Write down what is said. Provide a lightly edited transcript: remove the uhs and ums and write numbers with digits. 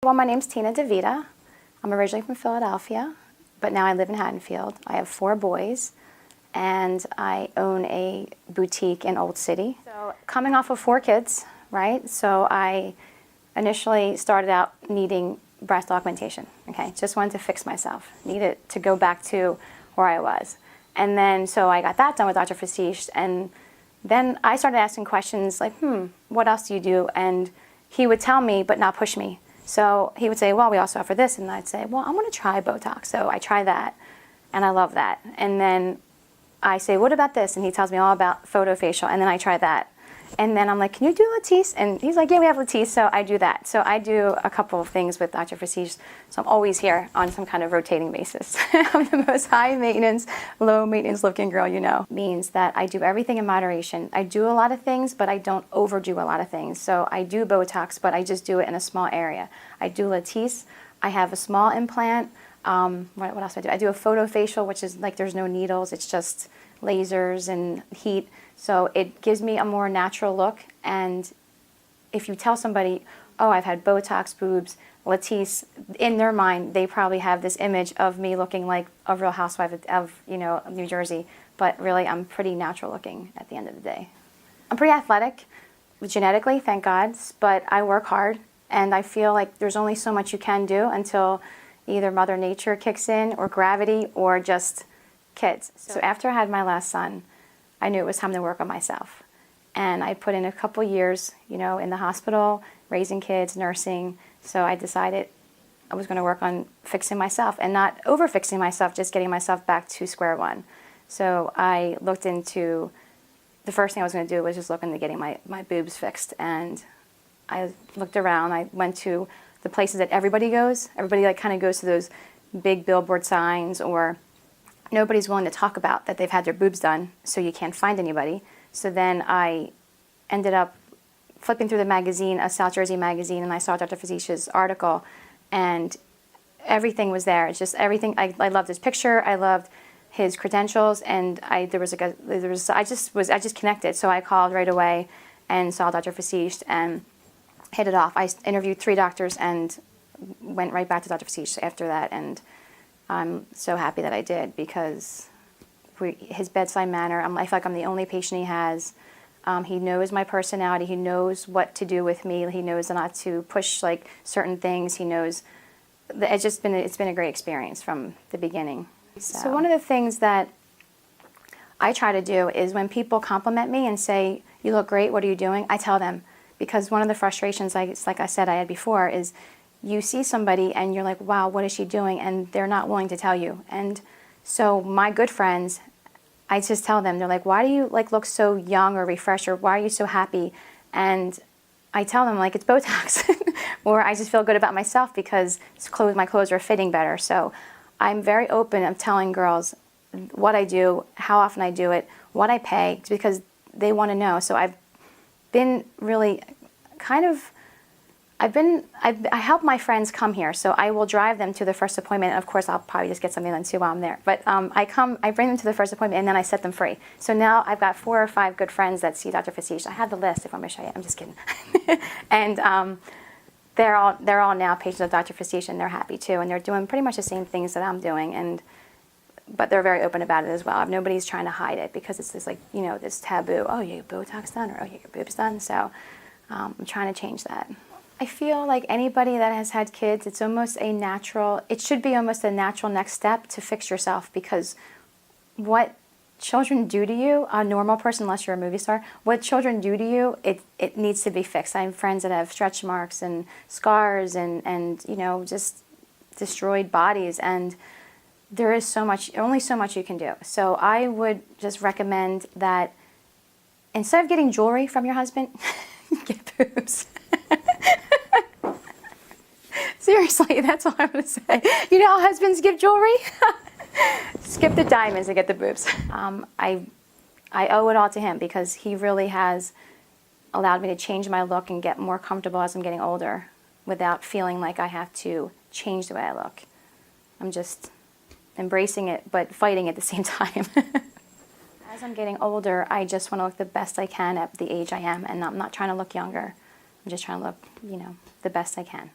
Well, my name's Tina DeVita. I'm originally from Philadelphia, but now I live in Haddonfield. I have 4 boys, and I own a boutique in Old City. So coming off of 4 kids, right? So I initially started out needing breast augmentation, okay? Just wanted to fix myself, needed to go back to where I was. And then, so I got that done with Dr. Vasisht, and then I started asking questions like, what else do you do? And he would tell me, but not push me. So he would say, well, we also offer this, and I'd say, well, I'm gonna try Botox. So I try that, and I love that. And then I say, what about this? And he tells me all about photofacial, and then I try that. And then I'm like, can you do Latisse? And he's like, yeah, we have Latisse, so I do that. So I do a couple of things with Dr. Vasisht, so I'm always here on some kind of rotating basis. I'm the most high maintenance, low maintenance looking girl you know. Means that I do everything in moderation. I do a lot of things, but I don't overdo a lot of things. So I do Botox, but I just do it in a small area. I do Latisse. I have a small implant. What else do I do? I do a photofacial, which is like there's no needles. It's just lasers and heat. So it gives me a more natural look. And if you tell somebody, oh, I've had Botox, boobs, Latisse, in their mind, they probably have this image of me looking like a real housewife of New Jersey. But really, I'm pretty natural looking at the end of the day. I'm pretty athletic, genetically, thank God, but I work hard. And I feel like there's only so much you can do until either Mother Nature kicks in, or gravity, or just kids. So after I had my last son, I knew it was time to work on myself. And I put in a couple years, in the hospital, raising kids, nursing. So I decided I was going to work on fixing myself, and not over-fixing myself, just getting myself back to square one. So I looked into, the first thing I was going to do was just look into getting my boobs fixed. And I looked around, I went to the places that everybody goes. Everybody kind of goes to those big billboard signs, or nobody's willing to talk about that they've had their boobs done, so you can't find anybody. So then I ended up flipping through the magazine, a South Jersey magazine, and I saw Dr. Vasisht's article, and everything was there. It's just everything. I loved his picture. I loved his credentials, and I just connected. So I called right away and saw Dr. Vasisht and hit it off. I interviewed 3 doctors and went right back to Dr. Vasisht after that, and I'm so happy that I did, because his bedside manner, I feel like I'm the only patient he has. He knows my personality. He knows what to do with me. He knows not to push like certain things. He knows that it's been a great experience from the beginning. So one of the things that I try to do is when people compliment me and say, "You look great, what are you doing?" I tell them, because one of the frustrations, like I said I had before, is you see somebody and you're like, wow, what is she doing? And they're not willing to tell you. And so my good friends, I just tell them, they're like, why do you look so young or refreshed, or why are you so happy? And I tell them it's Botox, or I just feel good about myself because my clothes are fitting better. So I'm very open of telling girls what I do, how often I do it, what I pay, because they want to know. So I've been really I help my friends come here, so I will drive them to the first appointment. And of course, I'll probably just get something done too while I'm there. But I bring them to the first appointment, and then I set them free. So now I've got 4 or 5 good friends that see Dr. Vasisht. I have the list if I'm going to show you. I'm just kidding. And they're all now patients of Dr. Vasisht, and they're happy too. And they're doing pretty much the same things that I'm doing, but they're very open about it as well. Nobody's trying to hide it, because it's this this taboo. Oh, you get Botox done, or oh, you get your boobs done. So I'm trying to change that. I feel like anybody that has had kids, it should be almost a natural next step to fix yourself, because what children do to you, a normal person, unless you're a movie star, what children do to you, it needs to be fixed. I have friends that have stretch marks and scars and just destroyed bodies, and there is only so much you can do. So I would just recommend that instead of getting jewelry from your husband, get boobs. Seriously, that's all I'm going to say. You know how husbands give jewelry? Skip the diamonds and get the boobs. I owe it all to him, because he really has allowed me to change my look and get more comfortable as I'm getting older without feeling like I have to change the way I look. I'm just embracing it, but fighting at the same time. As I'm getting older, I just want to look the best I can at the age I am, and I'm not trying to look younger. I'm just trying to look, the best I can.